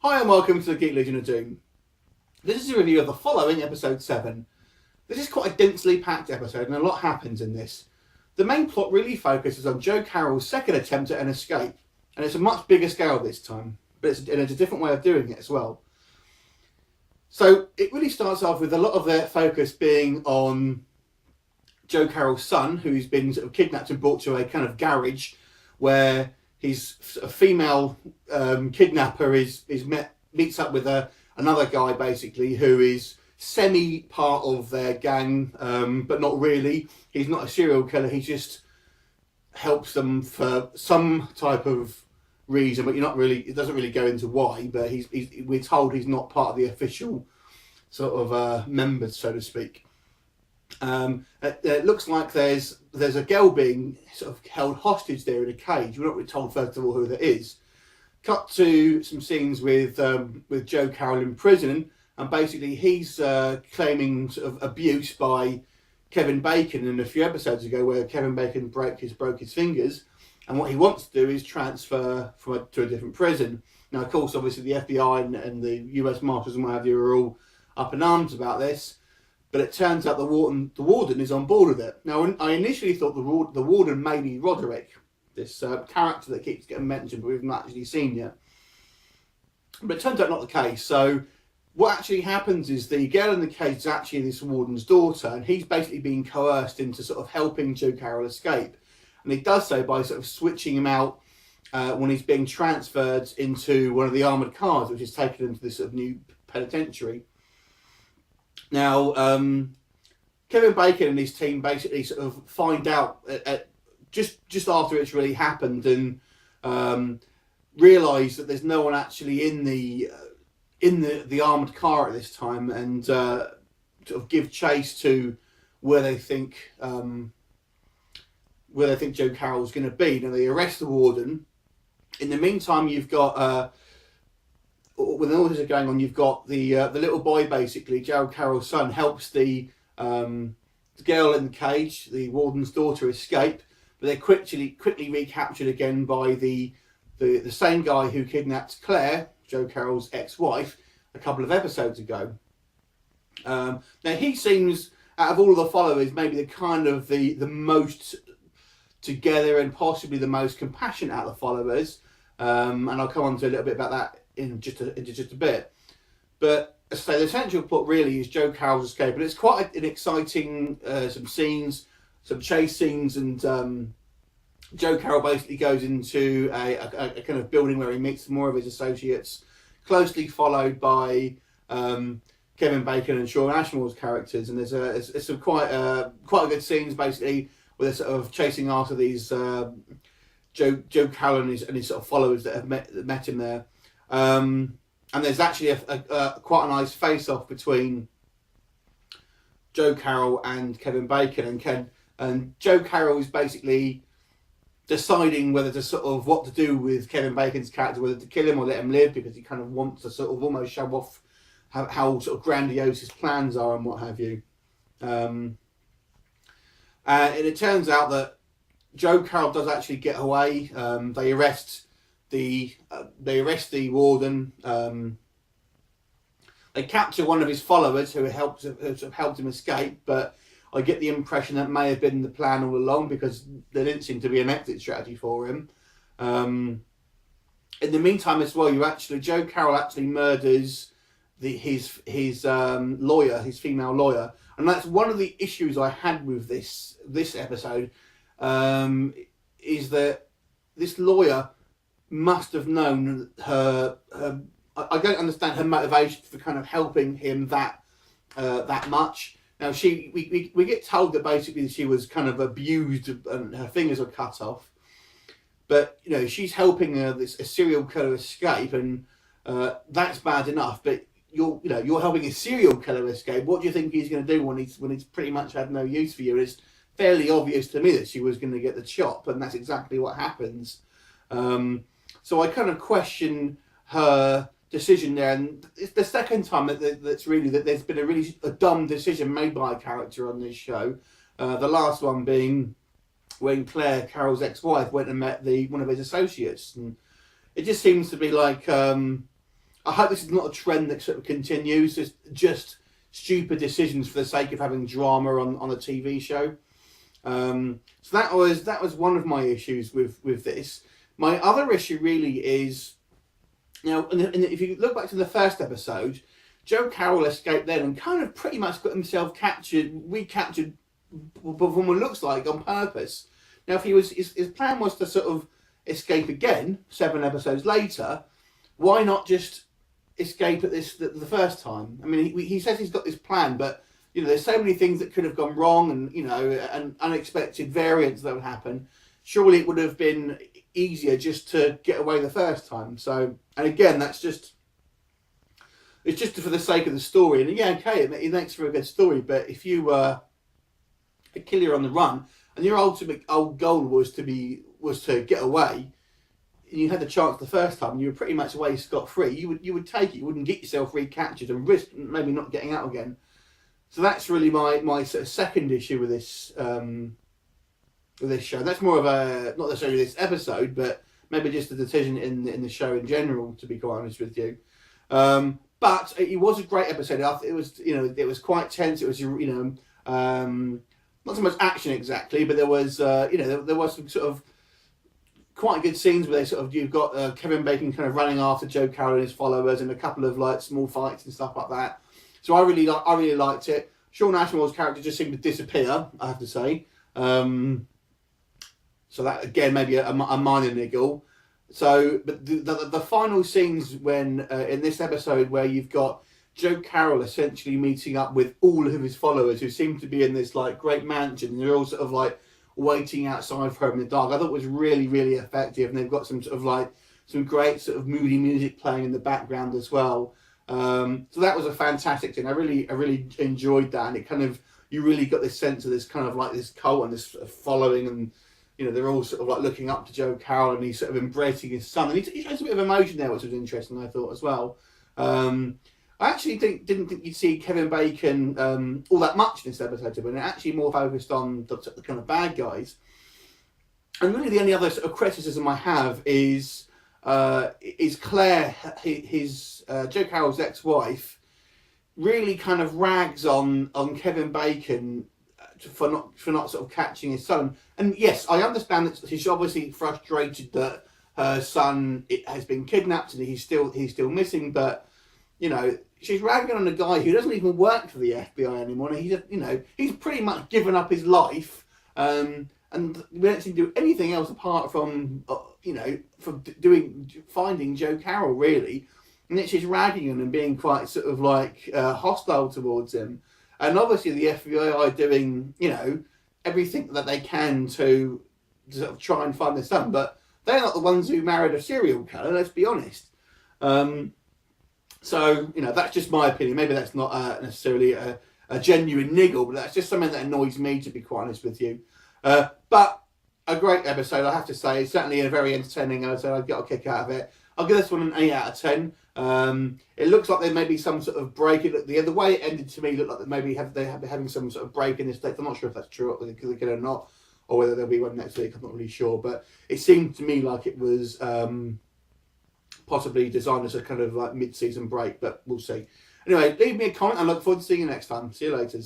Hi and welcome to the Geek Legion of Doom. This is a review of the following episode 7. This is quite a densely packed episode and a lot happens in this. The main plot really focuses on Joe Carroll's second attempt at an escape, and it's a much bigger scale this time, but it's a different way of doing it as well. So it really starts off with a lot of their focus being on Joe Carroll's son, who's been sort of kidnapped and brought to a kind of garage where his female kidnapper meets up with another guy basically who is semi part of their gang, but not really. He's not a serial killer. He just helps them for some type of reason, but it doesn't really go into why. But we're told he's not part of the official sort of members, so to speak. It looks like there's a girl being sort of held hostage there in a cage. We're not really told first of all who that is. Cut to some scenes with Joe Carroll in prison, and basically he's claiming sort of abuse by Kevin Bacon in a few episodes ago, where Kevin Bacon broke his fingers, and what he wants to do is transfer to a different prison. Now, of course, obviously the FBI and the US Marshals and what have you are all up in arms about this. But it turns out the warden is on board with it. Now, I initially thought the warden may be Roderick, this character that keeps getting mentioned, but we've not actually seen yet. But it turns out not the case. So what actually happens is the girl in the cage is actually this warden's daughter, and he's basically being coerced into sort of helping Joe Carroll escape. And he does so by sort of switching him out when he's being transferred into one of the armoured cars, which is taken into this sort of new penitentiary. Now, Kevin Bacon and his team basically sort of find out just after it's really happened, and realise that there's no one actually in the armoured car at this time, and sort of give chase to where they think Joe Carroll's going to be. Now they arrest the warden. In the meantime, you've got when all this is going on, you've got the little boy, basically Joe Carroll's son, helps the girl in the cage, the warden's daughter, escape, but they're quickly recaptured again by the same guy who kidnapped Claire, Joe Carroll's ex-wife, a couple of episodes ago. Now he seems, out of all of the followers, maybe the most together and possibly the most compassionate out of the followers, and I'll come on to a little bit about that in just a bit. But so the essential plot really is Joe Carroll's escape, and it's quite an exciting some scenes, some chase scenes, and Joe Carroll basically goes into a kind of building where he meets more of his associates, closely followed by Kevin Bacon and Sean Ashmore's characters, and there's some quite good scenes basically where they're sort of chasing after these Joe Carroll and his sort of followers that have met him there. And there's actually a quite a nice face-off between Joe Carroll and Kevin Bacon, and Joe Carroll is basically deciding whether to sort of what to do with Kevin Bacon's character, whether to kill him or let him live, because he kind of wants to sort of almost show off how sort of grandiose his plans are and what have you. And it turns out that Joe Carroll does actually get away. They arrest the warden. They capture one of his followers who helped him escape, but I get the impression that may have been the plan all along, because there didn't seem to be an exit strategy for him. In the meantime as well, Joe Carroll actually murders his lawyer, his female lawyer, and that's one of the issues I had with this episode, is that this lawyer must have known her. I don't understand her motivation for kind of helping him that much. Now we get told that basically she was kind of abused and her fingers were cut off, but she's helping a serial killer escape, and that's bad enough. But you're helping a serial killer escape. What do you think he's going to do when he's pretty much had no use for you? And it's fairly obvious to me that she was going to get the chop, and that's exactly what happens. So I kind of question her decision there, and it's the second time that's really that there's been a dumb decision made by a character on this show. The last one being when Claire, Carol's ex-wife, went and met one of his associates, and it just seems to be like I hope this is not a trend that sort of continues. It's just stupid decisions for the sake of having drama on a TV show. So that was one of my issues with this. My other issue really is, and if you look back to the first episode, Joe Carroll escaped then and kind of pretty much got himself recaptured from what looks like on purpose. Now, if his plan was to sort of escape again 7 episodes later, why not just escape at the first time? I mean, he says he's got this plan, but there's so many things that could have gone wrong, and and unexpected variants that would happen. Surely it would have been easier just to get away the first time. So, and again, it's just for the sake of the story. And yeah, okay, it makes for a good story. But if you were a killer on the run and your ultimate goal was to get away, and you had the chance the first time, and you were pretty much away scot-free, you would take it. You wouldn't get yourself recaptured and risk maybe not getting out again. So that's really my sort of second issue with this show. That's more of a, not necessarily this episode, but maybe just a decision in the show in general, to be quite honest with you. But it was a great episode. It was it was quite tense. It was not so much action exactly, but there was there was some sort of quite good scenes where you've got Kevin Bacon kind of running after Joe Carroll and his followers, and a couple of like small fights and stuff like that. So I really liked it. Shawn Ashmore's character just seemed to disappear, I have to say. So that again maybe a minor niggle. So, but the final scenes when in this episode where you've got Joe Carroll essentially meeting up with all of his followers who seem to be in this like great mansion, and they're all sort of like waiting outside for him in the dark. I thought it was really, really effective, and they've got some sort of like some great sort of moody music playing in the background as well. So that was a fantastic thing. I really enjoyed that, and it kind of, you really got this sense of this kind of like this cult and this following, and they're all sort of like looking up to Joe Carroll, and he's sort of embracing his son, and he shows a bit of emotion there, which was interesting, I thought, as well. I actually didn't think you'd see Kevin Bacon all that much in this episode, but actually more focused on the kind of bad guys. And really the only other sort of criticism I have is Claire, his Joe Carroll's ex-wife, really kind of rags on Kevin Bacon for not sort of catching his son. And yes, I understand that she's obviously frustrated that her son has been kidnapped and he's still missing, but she's ragging on a guy who doesn't even work for the FBI anymore. And he's pretty much given up his life, and we don't seem to do anything else apart from finding Joe Carroll, really. And then she's ragging on him, being quite sort of like hostile towards him. And obviously the FBI are doing, everything that they can to sort of try and find their son, but they're not the ones who married a serial killer, let's be honest. So, that's just my opinion. Maybe that's not necessarily a genuine niggle, but that's just something that annoys me, to be quite honest with you. But a great episode, I have to say. It's certainly a very entertaining episode. I got a kick out of it. I'll give this one an 8 out of 10. It looks like there may be some sort of break. The way it ended to me looked like they're having some sort of break in the States. I'm not sure if that's true or not, or whether there'll be one next week. I'm not really sure. But it seemed to me like it was possibly designed as a kind of like mid-season break, but we'll see. Anyway, leave me a comment. I look forward to seeing you next time. See you later.